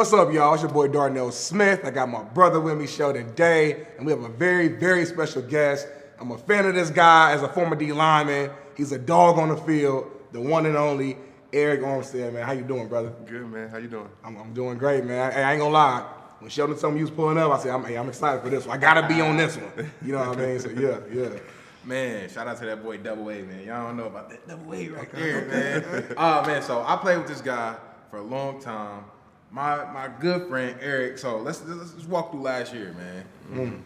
What's up, y'all? It's your boy Darnell Smith. I got my brother with me, Sheldon Day, and we have a very, very special guest. I'm a fan of this guy as a former D lineman. He's a dog on the field, the one and only Arik Armstead, man. How you doing, brother? Good, man. How you doing? I'm doing great, man. I ain't gonna lie. When Sheldon told me he was pulling up, I said, I'm excited for this one. I gotta be on this one. You know what I mean? So yeah. Man, shout out to that boy Double A, man. Y'all don't know about that Double A right there, man. Man, so I played with this guy for a long time. My good friend Arik. So let's walk through last year, man.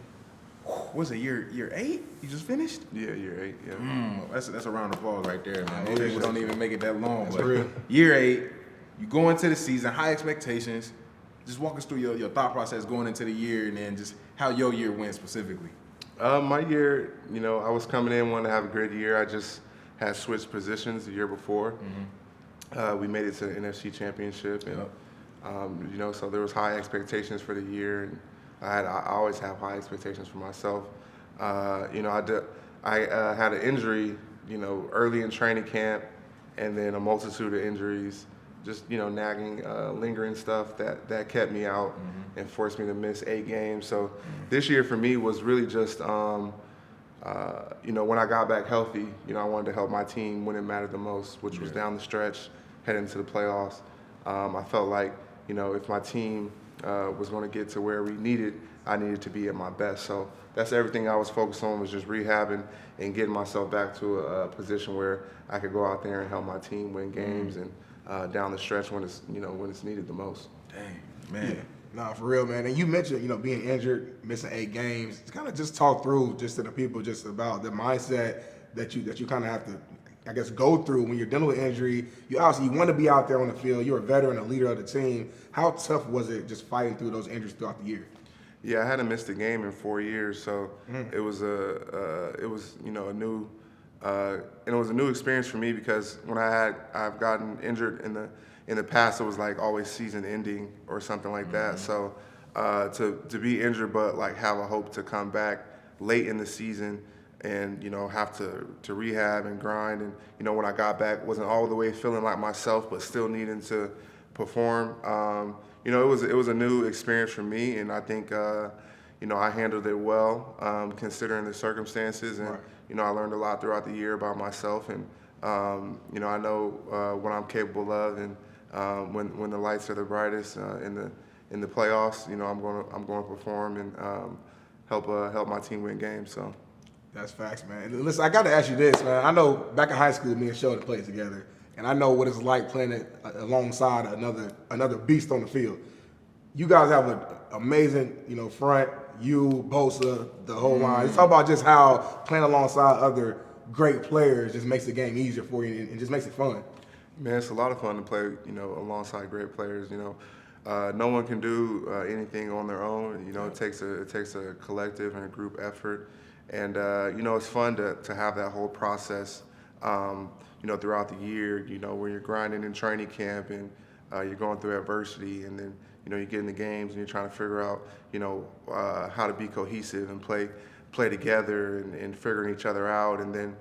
Was it year 8? You just finished? Yeah, year 8. Yeah. That's a round of applause right there, man. Most people don't even make it that long. That's but real. Year 8, you go into the season, high expectations. Just walk us through your thought process going into the year, and then just how your year went specifically. My year, I was coming in, wanting to have a great year. I just had switched positions the year before. We made it to the NFC Championship, and so there was high expectations for the year. And I always have high expectations for myself. I had an injury, early in training camp, and then a multitude of injuries, just nagging, lingering stuff that kept me out and forced me to miss 8 games. So this year for me was really just, when I got back healthy, I wanted to help my team when it mattered the most, which was down the stretch, heading into the playoffs. I felt like, if my team was going to get to where I needed to be at my best. So that's everything I was focused on, was just rehabbing and getting myself back to a position where I could go out there and help my team win games and down the stretch when it's needed the most. Dang, man. Yeah. Nah, for real, man. And you mentioned, being injured, missing 8 games. It's kind of just talk through just to the people just about the mindset that you kind of have to, I guess, go through when you're dealing with injury. You want to be out there on the field. You're a veteran, a leader of the team. How tough was it just fighting through those injuries throughout the year? Yeah, I hadn't missed a game in 4 years, so it was a new. And it was a new experience for me, because when I've gotten injured in the past, it was like always season ending or something like that. So to be injured but like have a hope to come back late in the season and have to rehab and grind, and when I got back, wasn't all the way feeling like myself but still needing to perform. It was a new experience for me, and I think I handled it well considering the circumstances, and I learned a lot throughout the year about myself, and I know what I'm capable of, and when the lights are the brightest in the playoffs, I'm going to perform and help my team win games. So That's facts, man. Listen, I got to ask you this, man. I know back in high school, me and Sheldon played together, and I know what it's like playing it alongside another beast on the field. You guys have an amazing, front. You, Bosa, the whole line. Let's talk about just how playing alongside other great players just makes the game easier for you and just makes it fun. Man, it's a lot of fun to play, alongside great players. No one can do anything on their own. It takes a collective and a group effort, and it's fun to have that whole process. Throughout the year, when you're grinding in training camp and you're going through adversity, and then you get in the games and you're trying to figure out how to be cohesive and play together and figuring each other out, and then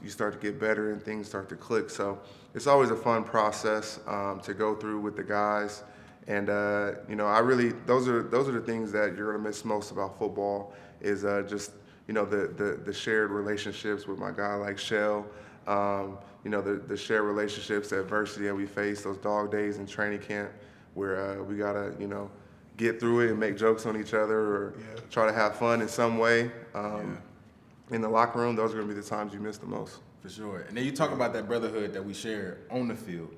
you start to get better and things start to click. So it's always a fun process to go through with the guys, and I really those are the things that you're gonna miss most about football, is just the shared relationships with my guy like Shell. The shared relationships, the adversity that we face, those dog days in training camp where we gotta, get through it and make jokes on each other or try to have fun in some way. In the locker room, those are gonna be the times you miss the most. For sure. And then you talk about that brotherhood that we share on the field.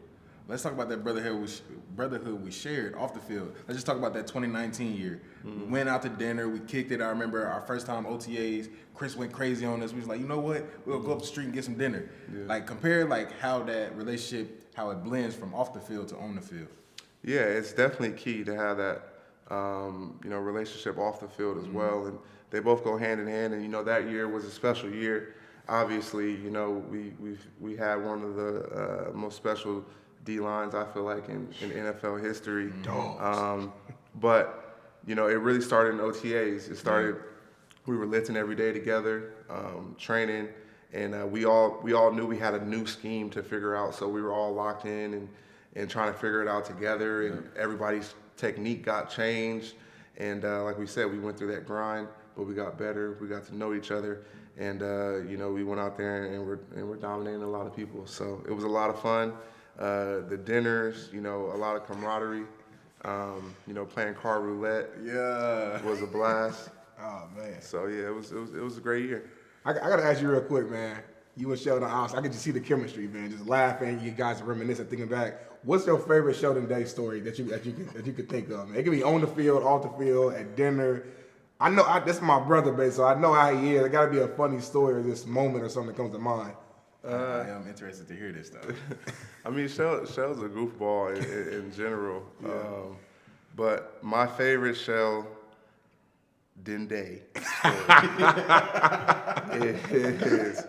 Let's talk about that brotherhood we shared off the field. Let's just talk about that 2019 year. We went out to dinner. We kicked it. I remember our first time OTAs. Chris went crazy on us. We was like, you know what? We'll go up the street and get some dinner. Yeah. Like, compare how that relationship, how it blends from off the field to on the field. Yeah, it's definitely key to have that relationship off the field as well, and they both go hand in hand. And that year was a special year. Obviously, we had one of the most special D lines, I feel like, in NFL history. But it really started in OTAs. It started. We were lifting every day together, training, and we all knew we had a new scheme to figure out. So we were all locked in, and trying to figure it out together, and everybody's technique got changed. And like we said, we went through that grind, but we got better. We got to know each other, and we went out there and we're dominating a lot of people. So it was a lot of fun. The dinners, a lot of camaraderie. Playing car roulette. Yeah, was a blast. Oh man. So yeah, it was a great year. I gotta ask you real quick, man. You and Sheldon, I could just see the chemistry, man. Just laughing, you guys are reminiscing, thinking back. What's your favorite Sheldon Day story that you could think of? Man? It could be on the field, off the field, at dinner. I know this is my brother, babe, so I know how he is. It got to be a funny story or this moment or something that comes to mind. I'm interested to hear this stuff. I mean, Shell's a goofball in general. Yeah. But my favorite Shell day is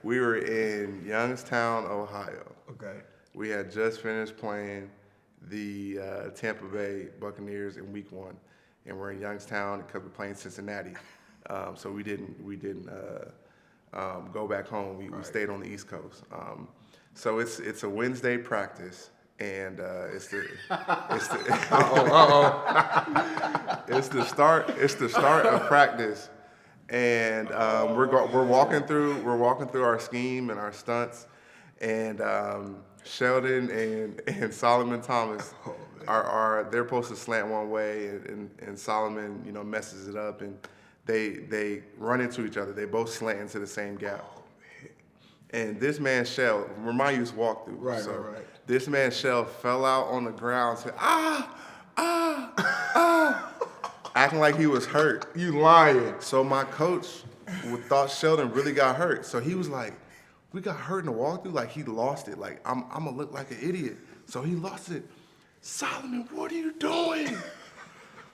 we were in Youngstown, Ohio. Okay. We had just finished playing the Tampa Bay Buccaneers in Week 1, and we're in Youngstown because we're playing Cincinnati. So we didn't go back home. We stayed on the East Coast. So it's a Wednesday practice, and it's the start of practice, and we're walking through our scheme and our stunts, and Sheldon and Solomon Thomas they're supposed to slant one way, and Solomon messes it up, and they run into each other. They both slant into the same gap. And this man Shell, remind you, walk through. Right. This man Shell fell out on the ground, said acting like he was hurt. You lying. So my coach thought Sheldon really got hurt. So he was like, we got hurt in the walkthrough, like he lost it. Like I'm gonna look like an idiot. So he lost it. Solomon, what are you doing?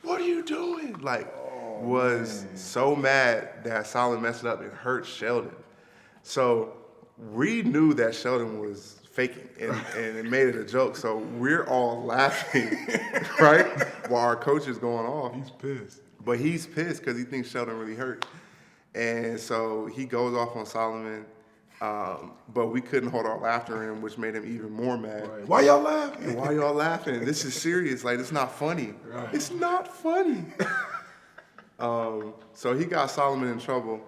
What are you doing? Like, was so mad that Solomon messed it up and hurt Sheldon. So we knew that Sheldon was faking and it made it a joke. So we're all laughing, right? While our coach is going off. He's pissed. But he's pissed because he thinks Sheldon really hurt. And so he goes off on Solomon. But we couldn't hold our laughter in, which made him even more mad. Right. Why y'all laughing? And why y'all laughing? This is serious. Like, it's not funny. Right. It's not funny. So he got Solomon in trouble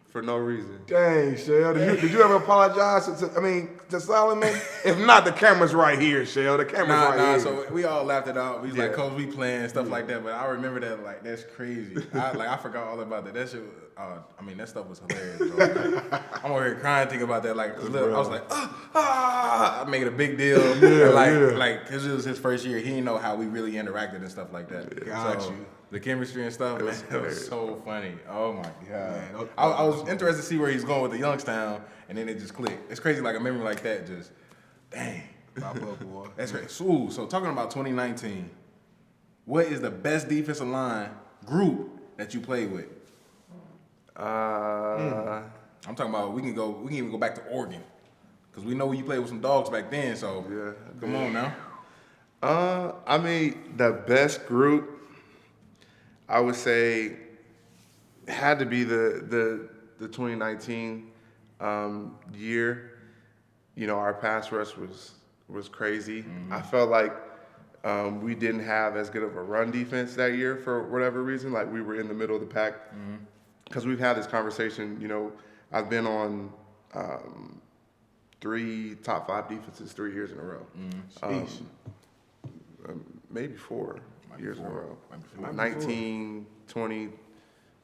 for no reason. Dang, Shell. Did you ever apologize to Solomon? If not, the camera's right here, Shell. The camera's right here. So we all laughed it out. We was like, Coach, we playing and stuff like that. But I remember that, like, that's crazy. I forgot all about that. That shit was, that stuff was hilarious, bro. I'm over here crying thinking about that. Like, I was like, I make it a big deal. Because it was his first year. He didn't know how we really interacted and stuff like that. Got so, you. The chemistry and stuff, man, it was so funny. Oh my god! Man, I was interested to see where he's going with the Youngstown, and then it just clicked. It's crazy, like a memory like that. Just, dang, Pop up, boy. that's great. So talking about 2019, what is the best defensive line group that you played with? I'm talking about we can even go back to Oregon, because we know you played with some dogs back then. So come on now. The best group, I would say, had to be the 2019 year. Our pass rush was crazy. Mm-hmm. I felt like we didn't have as good of a run defense that year for whatever reason. Like, we were in the middle of the pack. Because we've had this conversation. I've been on 3 top 5 defenses 3 years in a row. Maybe 4 years in a row. 19, 20,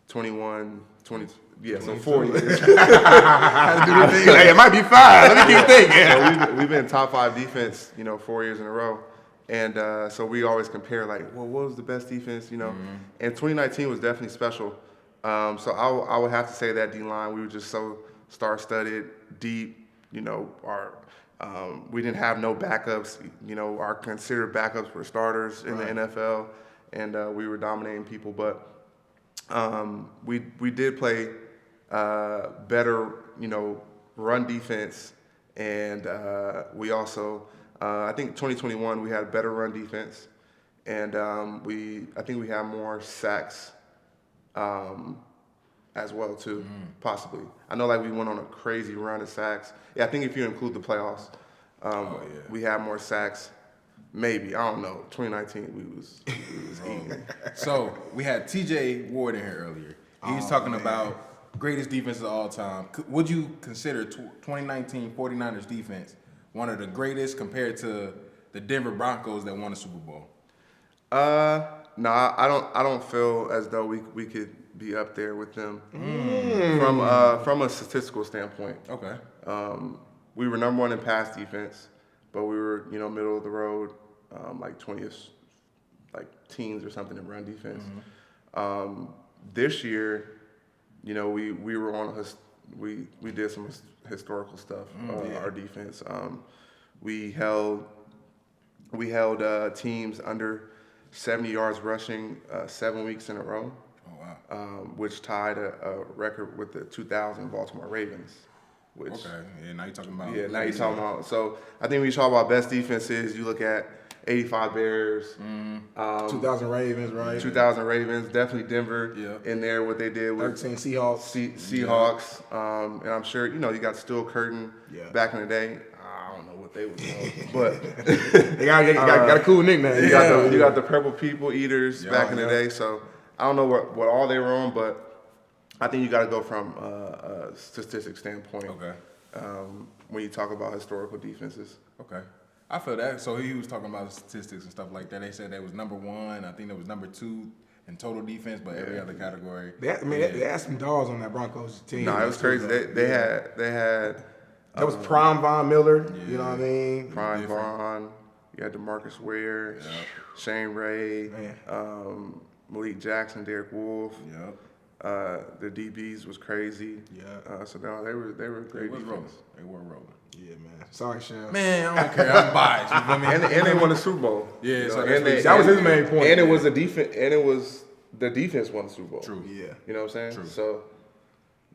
21, 20. Yeah, so 4 years. Hey, it might be 5. Let me keep thinking. So we've been top 5 defense, 4 years in a row. And so we always compare, like, well, what was the best defense, And 2019 was definitely special. So I would have to say that D-line, we were just so star-studded, deep, we didn't have no backups. Our considered backups were starters in the NFL, and we were dominating people. But we did play better, run defense, and we also, I think 2021 we had better run defense, and I think we had more sacks as well too, possibly. I know, like, we went on a crazy run of sacks. Yeah, I think if you include the playoffs. We had more sacks. Maybe, I don't know. 2019, we was eating. So we had TJ Ward in here earlier. He was talking about greatest defense of all time. Would you consider 2019 49ers defense one of the greatest compared to the Denver Broncos that won the Super Bowl? No, I don't feel as though we could be up there with them from a statistical standpoint. Okay. We were number one in pass defense, but we were middle of the road, like 20th, like teens or something in run defense. This year, we were on we did some historical stuff. Our defense. We held teams under 70 yards rushing 7 weeks in a row. Oh wow. Which tied a record with the 2000 Baltimore Ravens. Which, okay. Yeah. Now you're talking about. Yeah. Now you're talking about. So I think when you talk about best defenses, you look at 85 Bears, 2000 Ravens, right? 2000 Ravens, definitely Denver in there. What they did with 13 Seahawks. Seahawks, and I'm sure you got Steel Curtain back in the day. I don't know what they were doing, but they got a cool nickname. You got the Purple People Eaters back in the day. So I don't know what all they were on, but I think you got to go from a statistics standpoint. Okay. When you talk about historical defenses. Okay. I feel that. So he was talking about statistics and stuff like that. They said they was number one. I think they was number two in total defense, but every other category. They had some dogs on that Broncos team. No, it was crazy. They had. That was Prime Von Miller. You know what I mean? Prime Von. You had DeMarcus Ware, Shane Ray, Malik Jackson, Derek Wolfe. Yep. The DBs was crazy. Yeah. So no, they were great defense. They were rolling. Yeah, man. Sorry, Sham. Man, I don't care. I'm biased. You feel me? And they won the Super Bowl. Yeah, so that was his main point. And it was the defense. And it was the defense won the Super Bowl. True. Yeah. You know what I'm saying? True. So,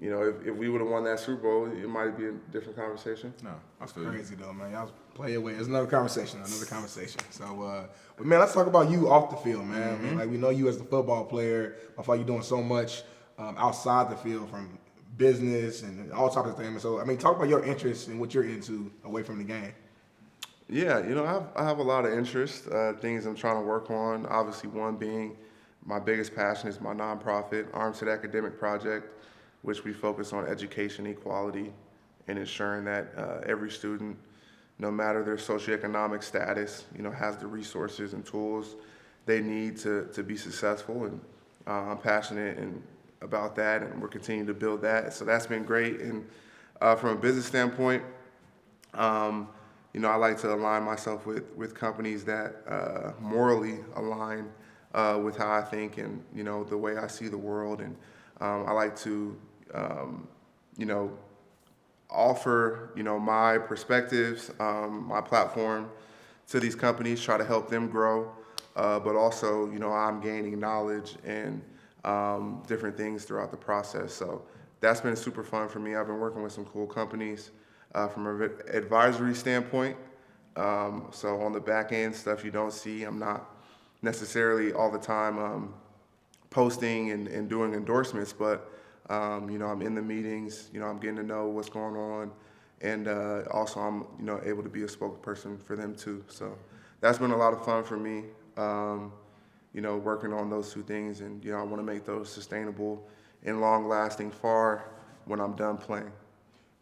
if we would have won that Super Bowl, it might be a different conversation. No, I feel crazy though, man. Y'all play your way. It's another conversation. So, but man, let's talk about you off the field, man. I mean, like we know you as the football player. I thought you're doing so much outside the field, from business and all types of things. So, I mean, talk about your interests and what you're into away from the game. Yeah, I have a lot of interest, things I'm trying to work on. Obviously, one being my biggest passion is my nonprofit, Armstead Academic Project, which we focus on education equality and ensuring that every student, no matter their socioeconomic status, has the resources and tools they need to be successful. And I'm passionate about that, and we're continuing to build that. So that's been great. And from a business standpoint, I like to align myself with companies that morally align with how I think and the way I see the world. And I like to offer my perspectives, my platform to these companies, try to help them grow, but also I'm gaining knowledge and different things throughout the process. So that's been super fun for me. I've been working with some cool companies from an advisory standpoint. So on the back end stuff you don't see, I'm not necessarily all the time posting and doing endorsements, but I'm in the meetings, I'm getting to know what's going on, and also I'm able to be a spokesperson for them too. So that's been a lot of fun for me. Working on those two things, and I want to make those sustainable and long-lasting far when I'm done playing.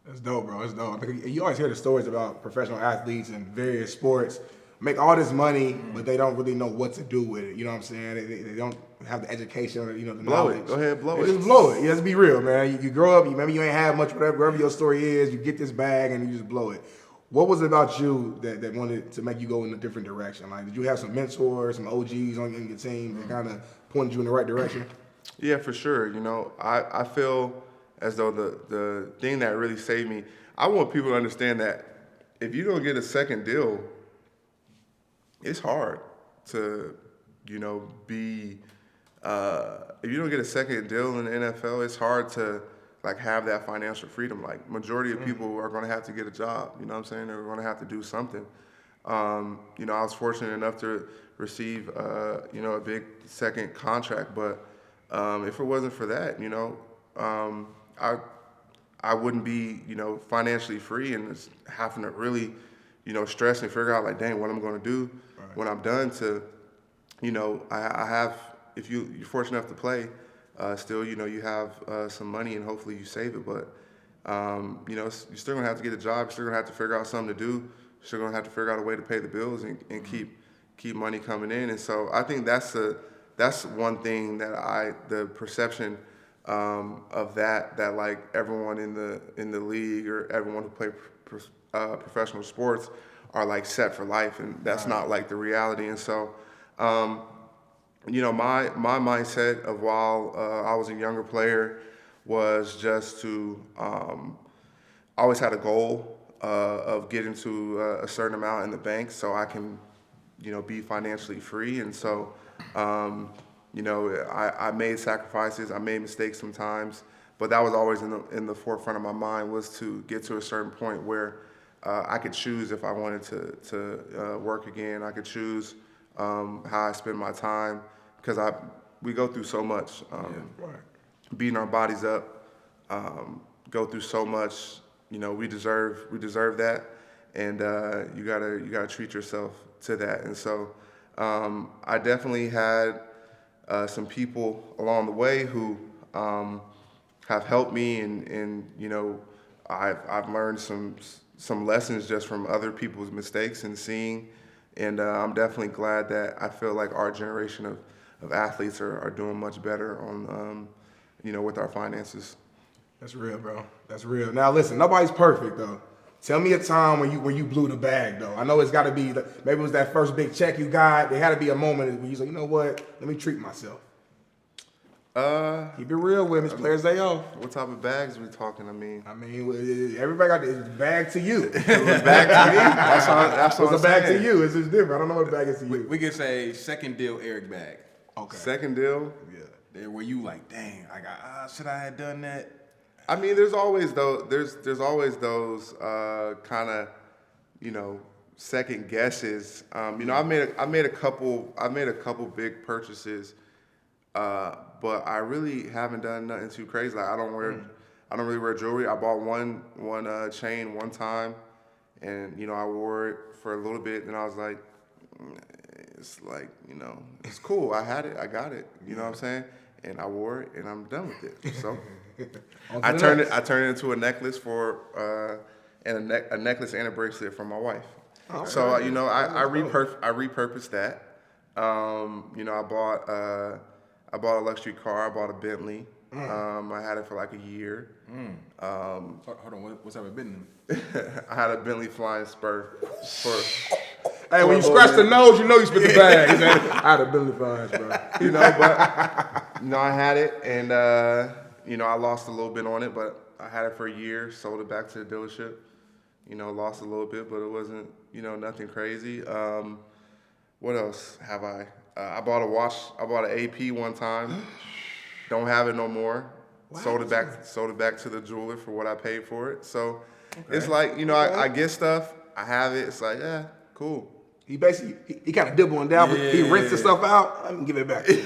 That's dope, bro. That's dope. You always hear the stories about professional athletes in various sports make all this money, but they don't really know what to do with it. You know what I'm saying? They don't have the education or the knowledge. Go ahead, blow it. Just blow it. Let's be real, man. You grow up, maybe you ain't have much, whatever your story is, you get this bag and you just blow it. What was it about you that wanted to make you go in a different direction? Like, did you have some mentors, some OGs on your team that kind of pointed you in the right direction? Yeah, for sure. I feel as though the thing that really saved me, I want people to understand that if you don't get a second deal, it's hard to, be, if you don't get a second deal in the NFL, it's hard to have that financial freedom. Like, majority of people are going to have to get a job, you know what I'm saying? They're going to have to do something. I was fortunate enough to receive, a big second contract, but if it wasn't for that, I wouldn't be, financially free and just having to really, stress and figure out like, dang, what I'm going to do when I'm done to, I have, if you're fortunate enough to play, still, you have some money and hopefully you save it. But, you're still going to have to get a job. You're still going to have to figure out something to do. You're still going to have to figure out a way to pay the bills and keep money coming in. And so I think that's one thing that the perception of that like everyone in the league or everyone who play professional sports are like set for life, and that's not like the reality. And so, my mindset of while I was a younger player was just to I always had a goal of getting to a certain amount in the bank so I can be financially free. And so I made sacrifices, I made mistakes sometimes, but that was always in the forefront of my mind, was to get to a certain point where I could choose if I wanted to work again. I could choose how I spend my time, because we go through so much, beating our bodies up, go through so much. We deserve that, and you gotta treat yourself to that. And so I definitely had some people along the way who have helped me, and I've learned some lessons just from other people's mistakes and seeing, and I'm definitely glad that I feel like our generation of athletes are doing much better on with our finances. That's real, bro. That's real. Now listen, nobody's perfect though. Tell me a time when you blew the bag though. I know it's got to be maybe it was that first big check you got. There had to be a moment when you said, you know what, let me treat myself. Keep it real with me. It's Players Day off. What type of bags are we talking? I mean, everybody got this bag to you. It was bag to me. That's what it's a bag to you. It's just different. I don't know what a bag is to you. We can say second deal Arik bag. Okay. Second deal. Yeah. There where you like, dang, should I have done that? I mean, there's always those kind of, second guesses. I made a couple big purchases, but I really haven't done nothing too crazy. Like I don't really wear jewelry. I bought one chain one time, and I wore it for a little bit, and I was like, it's like, it's cool. I had it. I got it. You know what I'm saying? And I wore it, and I'm done with it. So I turned it into a necklace and a necklace and a bracelet for my wife. Oh, okay. So I repurposed that. I bought a luxury car. I bought a Bentley. I had it for like a year. Hold on, what's up with Bentley? I had a Bentley flying Spur. Hey, when you scratch the nose, you know you spit the bag. I had a Bentley flying Spur. I had it, and I lost a little bit on it, but I had it for a year. Sold it back to the dealership. Lost a little bit, but it wasn't nothing crazy. What else have I? I bought a watch. I bought an AP one time. Don't have it no more. Wow. Sold it back to the jeweler for what I paid for it. So It's like, I get stuff, I have it. It's like, yeah, cool. He basically, he kind of dibble and dabble. He rinses the stuff out. I'm gonna give it back. You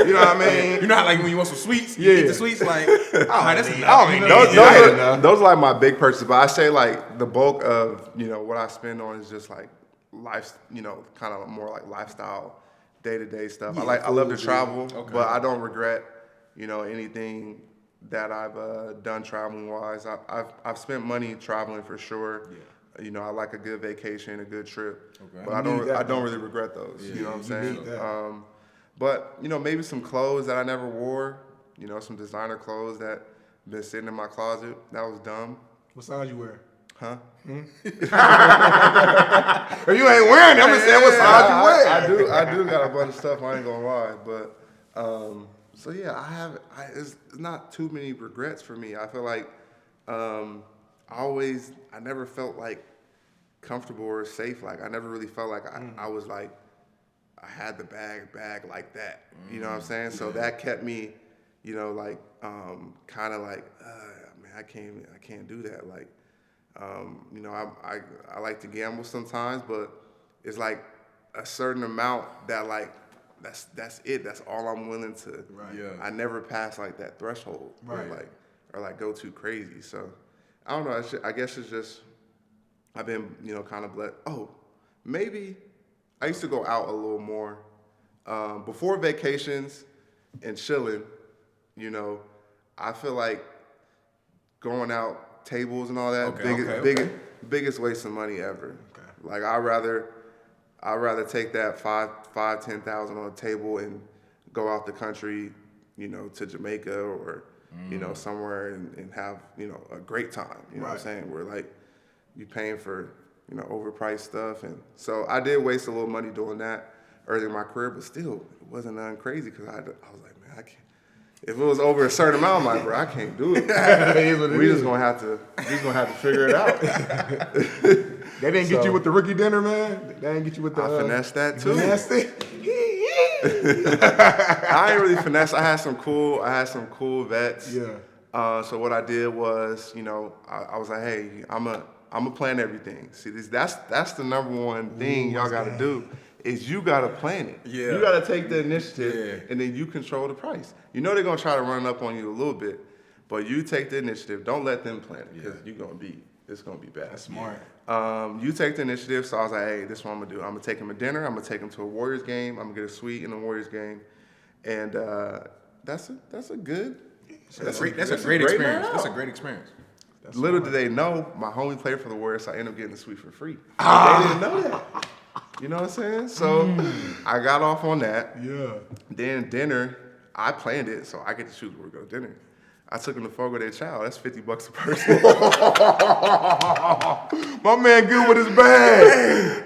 know what I mean? You know how like when you want some sweets, you eat the sweets like, those are like my big purchases. But I say like the bulk of, what I spend on is just like life, kind of more like lifestyle, day-to-day stuff. I love to travel, but I don't regret, anything that I've done traveling wise. I've spent money traveling for sure. Yeah. I like a good vacation, a good trip, but I don't really regret those. Yeah, you know what I'm saying? But maybe some clothes that I never wore. Some designer clothes that been sitting in my closet. That was dumb. What size you wear? Huh? If you ain't wearing them, I'm saying what size you wear. I do got a bunch of stuff. I ain't gonna lie, but so yeah, it's not too many regrets for me. I feel like I never felt like comfortable or safe. Like I never really felt like I was like I had the bag like that. You know what I'm saying? So that kept me, kind of like, man, I can't do that. Like, I like to gamble sometimes, but it's like a certain amount that like that's it. That's all I'm willing to. Right. Yeah. I never pass like that threshold. Right. Or go too crazy. So. I don't know. I guess it's just I've been, kind of blessed. Oh, maybe I used to go out a little more. Before vacations and chilling, I feel like going out tables and all that, biggest waste of money ever. Okay. Like I'd rather take that $10,000 on a table and go out the country, to Jamaica or, somewhere and have, a great time. You know what I'm saying? Where like you paying for, overpriced stuff. And so I did waste a little money doing that early in my career, but still it wasn't nothing crazy because I was like, man, I can't. If it was over a certain amount, I'm like, bro, I can't do it. We just gonna have to figure it out. They didn't get you with the rookie dinner, man. They didn't get you with the. I finessed that too. Finessed it. I ain't really finessed. I had some cool vets. Yeah. So what I did was, I was like, hey, I'm gonna plan everything. See, that's the number one thing y'all gotta do. Is you gotta plan it. Yeah. You gotta take the initiative, and then you control the price. They're gonna try to run up on you a little bit, but you take the initiative. Don't let them plan it because it's gonna be bad. That's smart. You take the initiative. So I was like, hey, this is what I'm gonna do. I'm gonna take him to dinner. I'm gonna take him to a Warriors game. I'm gonna get a suite in the Warriors game, and that's a great experience. That's a great experience. Little did they know, my homie played for the Warriors, so I ended up getting the suite for free. They didn't know that. You know what I'm saying? So I got off on that. Yeah. Then dinner, I planned it, so I get to choose where we go to dinner. I took them to Fogo de Chao. That's $50 a person. My man good with his bag.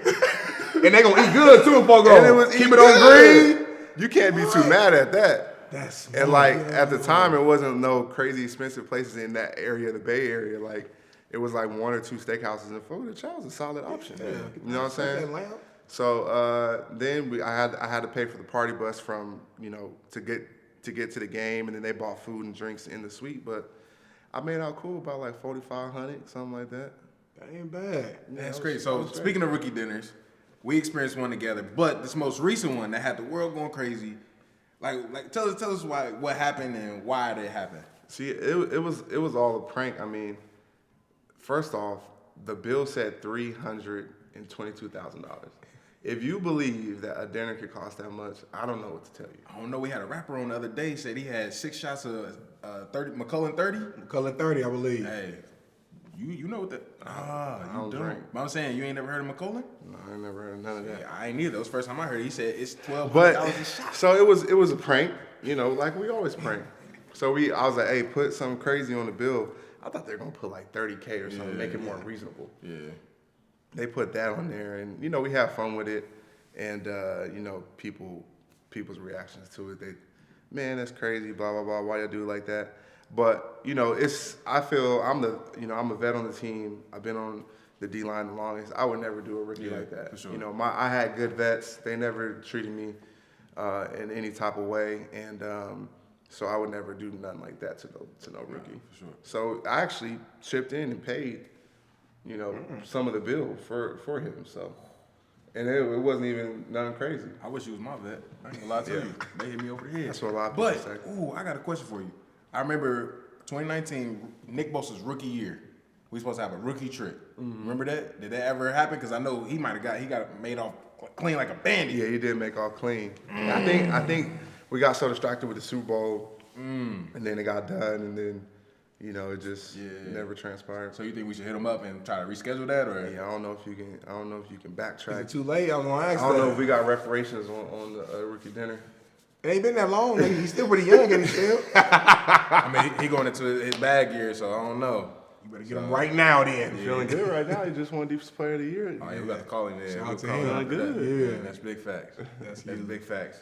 And they gonna eat good too, Fogo. And it was keep it on green. You can't be too mad at that. That's smart. And like at the time, it wasn't no crazy expensive places in that area, the Bay Area. Like it was like 1 or 2 steakhouses, and Fogo de Chao was a solid option. Yeah. You know what I'm saying? So then I had to pay for the party bus from to get to the game, and then they bought food and drinks in the suite. But I made out cool about like $4,500, something like that. That ain't bad. That's great. So speaking of rookie dinners, we experienced one together, but this most recent one that had the world going crazy. Like tell us what happened and why it happened. See, it was all a prank. I mean, first off, the bill said $322,000. If you believe that a dinner could cost that much, I don't know what to tell you. I don't know. We had a rapper on the other day said he had 6 shots of 30 McCullen 30. McCullen 30, I believe. Hey, you know what that? I don't drink. But I'm saying you ain't never heard of McCullen? No, I ain't never heard of none of that. Yeah, I ain't either. That was the first time I heard it. He said it's $1,200 a shot. So it was a prank, like we always prank. So I was like, hey, put something crazy on the bill. I thought they were gonna put like $30K or something, make it more reasonable. Yeah. They put that on there, and we have fun with it, and people's reactions to it. Man, that's crazy, blah blah blah. Why y'all do it like that? But I feel I'm a vet on the team. I've been on the D line the longest. I would never do a rookie like that. For sure. I had good vets. They never treated me in any type of way, and so I would never do nothing like that to no rookie. For sure. So I actually chipped in and paid. Some of the bill for him. So, and it wasn't even nothing crazy. I wish you was my vet. I ain't gonna lie to you. They hit me over the head. That's what a lot of people say. But, I got a question for you. I remember 2019, Nick Bosa's rookie year. We supposed to have a rookie trip. Mm-hmm. Remember that? Did that ever happen? Because I know he got made off clean like a bandit. Yeah, he did make off clean. I think we got so distracted with the Super Bowl, and then it got done, and then. It just never transpired. So you think we should hit him up and try to reschedule that, or? Yeah, I don't know if you can backtrack. Is it too late? I'm gonna ask. I don't know if we got reparations on the rookie dinner. It ain't been that long. Nigga. He's still pretty young, and he's still. I mean, he going into his bag year, so I don't know. You better get him right now, then. Yeah. Feeling good right now. He just won Defensive Player of the Year. Oh, yeah, we got to call him there. Shout out to him. Good. Yeah, that's big facts. That's big facts.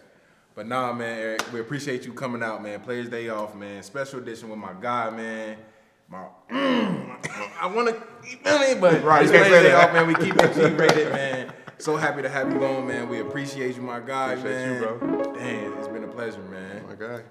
But nah, man, Eric, we appreciate you coming out, man. Players Day off, man. Special edition with my guy, man. I want to, you feel me? But right, it's Players Day off, man. We keep it G-rated, man. So happy to have you on, man. We appreciate you, my guy, man. Appreciate you, bro. Damn, it's been a pleasure, man. My guy.